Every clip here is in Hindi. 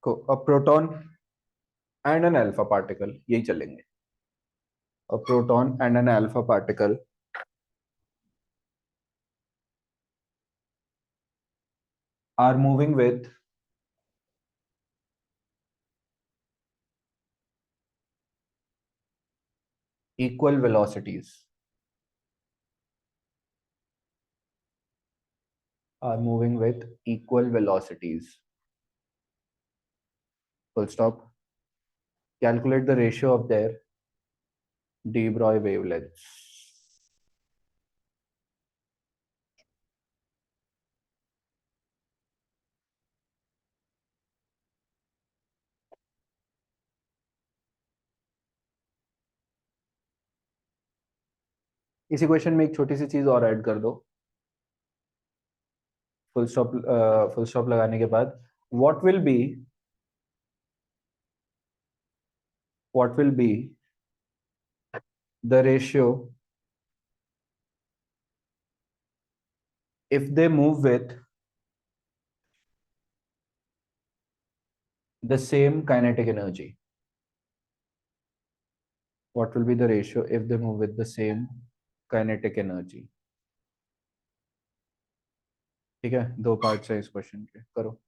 को a proton and an alpha particle, यही चलेंगे। A proton and an alpha particle are moving with equal velocities, are moving with equal velocities. Full stop. Calculate the ratio of their de Broglie wavelengths. इसी क्वेश्चन में एक छोटी सी चीज और ऐड कर दो। फुल स्टॉप लगाने के बाद what will be what will be the ratio if they move with the same kinetic energy? What will be the ratio if they move with the same kinetic energy? ठीक है, दो पार्ट्स है इस क्वेश्चन के, करो।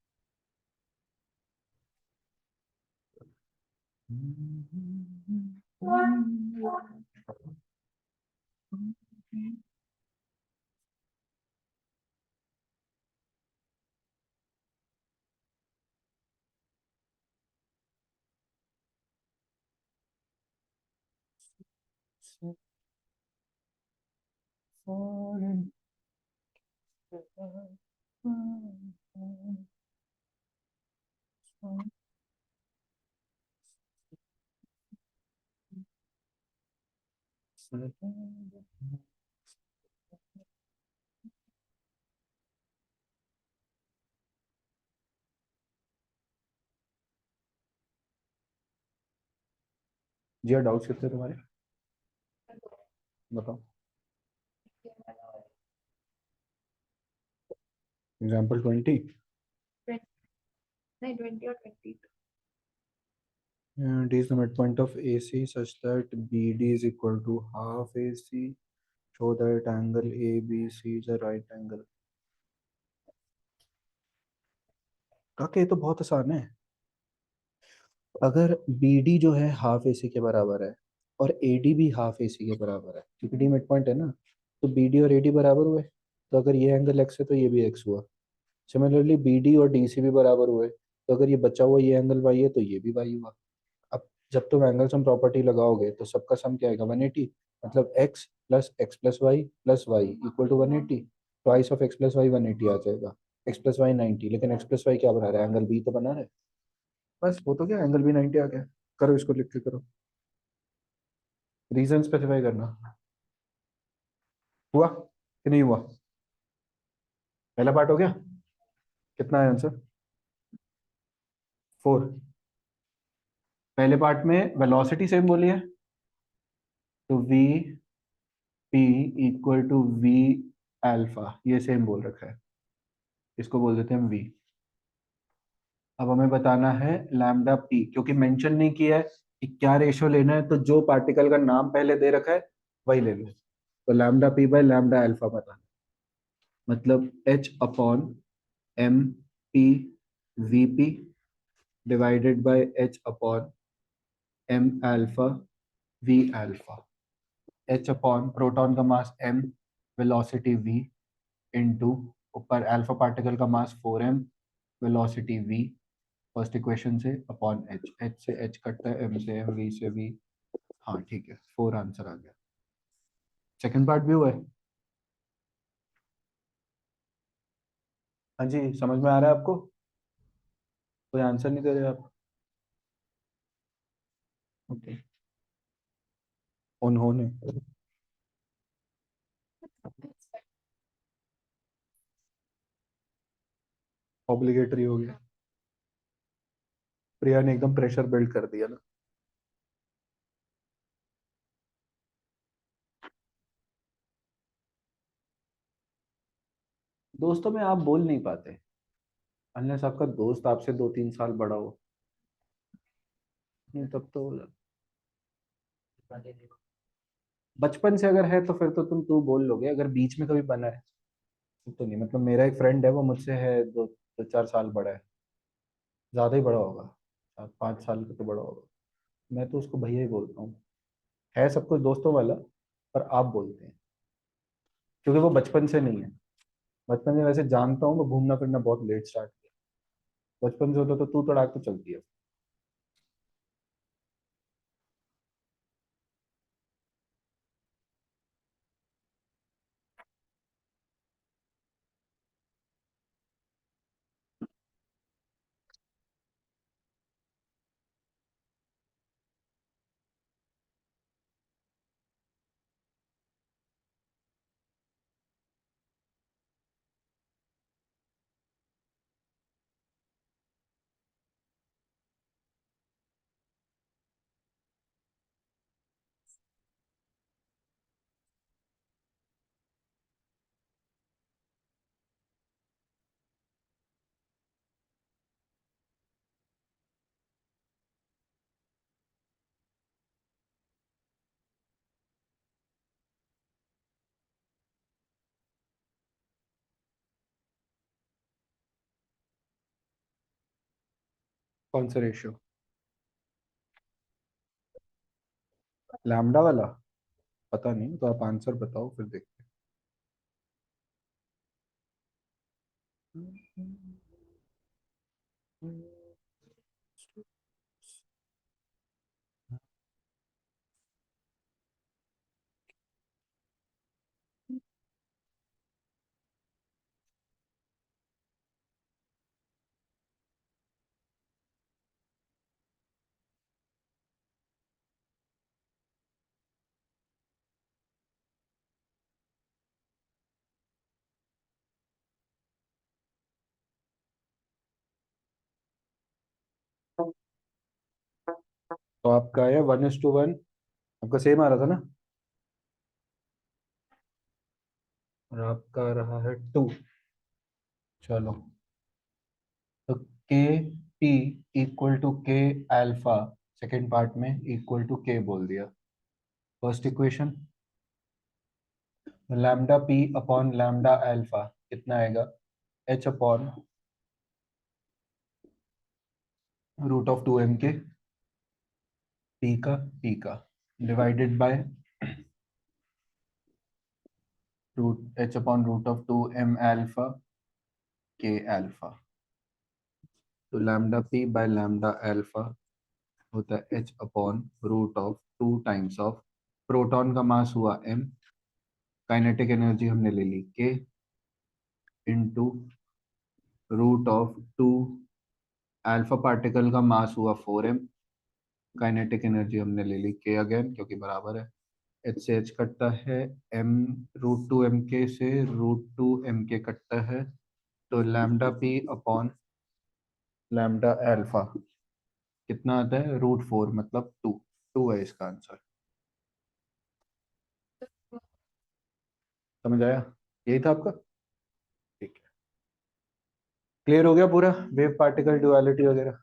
जी डाउट्स कितने तुम्हारे, बताओ। एग्जाम्पल 20। नहीं 20 और 22। D is the midpoint of AC such that BD is equal to half AC. Show that angle ABC is a right angle. काके ये तो बहुत आसान है। अगर BD जो है हाफ AC के बराबर है और AD भी हाफ AC के बराबर है, क्योंकि D मिड पॉइंट है ना, तो BD और AD बराबर हुए। तो अगर ये एंगल x है तो ये भी x हुआ। सिमिलरली BD और DC भी बराबर हुए, तो अगर ये बचा हुआ ये एंगल y है तो ये भी y हुआ। अब जब तुम एंगल सम प्रॉपर्टी लगाओगे तो सबका सम क्या आएगा, 180। मतलब x plus y plus y equal to 180। Twice of x plus y 180 आ जाएगा। x प्लस वाई 90, लेकिन x प्लस वाई क्या बना रहा है, एंगल बी तो बना रहा है। बस वो तो क्या, एंगल भी 90 आ गया। करो इसको, लिख के करो, रीजन स्पेसिफाई करना। हुआ कि नहीं हुआ? पहला पार्ट हो गया। कितना है आंसर? 4। पहले पार्ट में वेलोसिटी सेम बोली है, तो v p equal to v alpha, ये सेम बोल रखा है, इसको बोल देते हैं हम v। अब हमें बताना है लैम्डा पी, क्योंकि मेंशन नहीं किया है कि क्या रेशियो लेना है, तो जो पार्टिकल का नाम पहले दे रखा है वही ले लो। तो lambda p by lambda alpha बताना, मतलब h upon m p v p divided by h upon m alpha v alpha. H upon proton का mass m, velocity v, into ऊपर अल्फा पार्टिकल का mass 4m, velocity v, first equation से, अपॉन एच से एच कटता है, m से m, v से v। हाँ ठीक है, 4 आंसर आ गया। सेकंड पार्ट भी हुआ है। हाँ जी, समझ में आ रहा है आपको? कोई आंसर नहीं दे रहे आप? ओके। उन्होंने ऑब्लिगेटरी हो गया, प्रिया ने एकदम प्रेशर बिल्ड कर दिया ना। दोस्तों में आप बोल नहीं पाते अनलेस आपका दोस्त आपसे 2-3 साल बड़ा हो। नहीं तब तो बचपन से अगर है तो फिर तो तुम तू बोल लोगे, अगर बीच में कभी बना है तो नहीं। मतलब मेरा एक फ्रेंड है, वो मुझसे है 2 4 साल बड़ा है, ज्यादा ही बड़ा होगा, 7 5 साल का तो बड़ा होगा। मैं तो उसको भैया ही बोलता हूँ, है सब कुछ दोस्तों वाला, पर आप बोलते हैं क्योंकि वो बचपन से नहीं है। बचपन से वैसे जानता हूँ, वो घूमना फिरना बहुत लेट स्टार्ट किया, बचपन से होता तो तू तड़ाक तो चलती है। कौन सा रेशियो? लैम्डा वाला? पता नहीं, तो आप आंसर बताओ फिर देखते हैं। तो आपका है 1:1, आपका सेम आ रहा था ना, और आपका रहा है 2। चलो, तो K p equal to K alpha, second part में इक्वल टू के बोल दिया। First equation, lambda p upon lambda alpha कितना आएगा? H upon √2m K, p का divided by root h upon √2m alpha K alpha. तो lambda p by lambda alpha होता है h upon √2 times of proton का मास हुआ m, काइनेटिक एनर्जी हमने ले ली k, इंटू √2, अल्फा पार्टिकल का मास हुआ 4m, काइनेटिक एनर्जी हमने ले ली k अगेन क्योंकि बराबर है। एच से एच कटता है, m √2m k से √2m k कटता है, तो lambda p upon lambda alpha कितना आता है? √4, मतलब 2 है इसका आंसर। समझ आया? यही था आपका? ठीक है, क्लियर हो गया पूरा वेव पार्टिकल ड्युअलिटी वगैरह?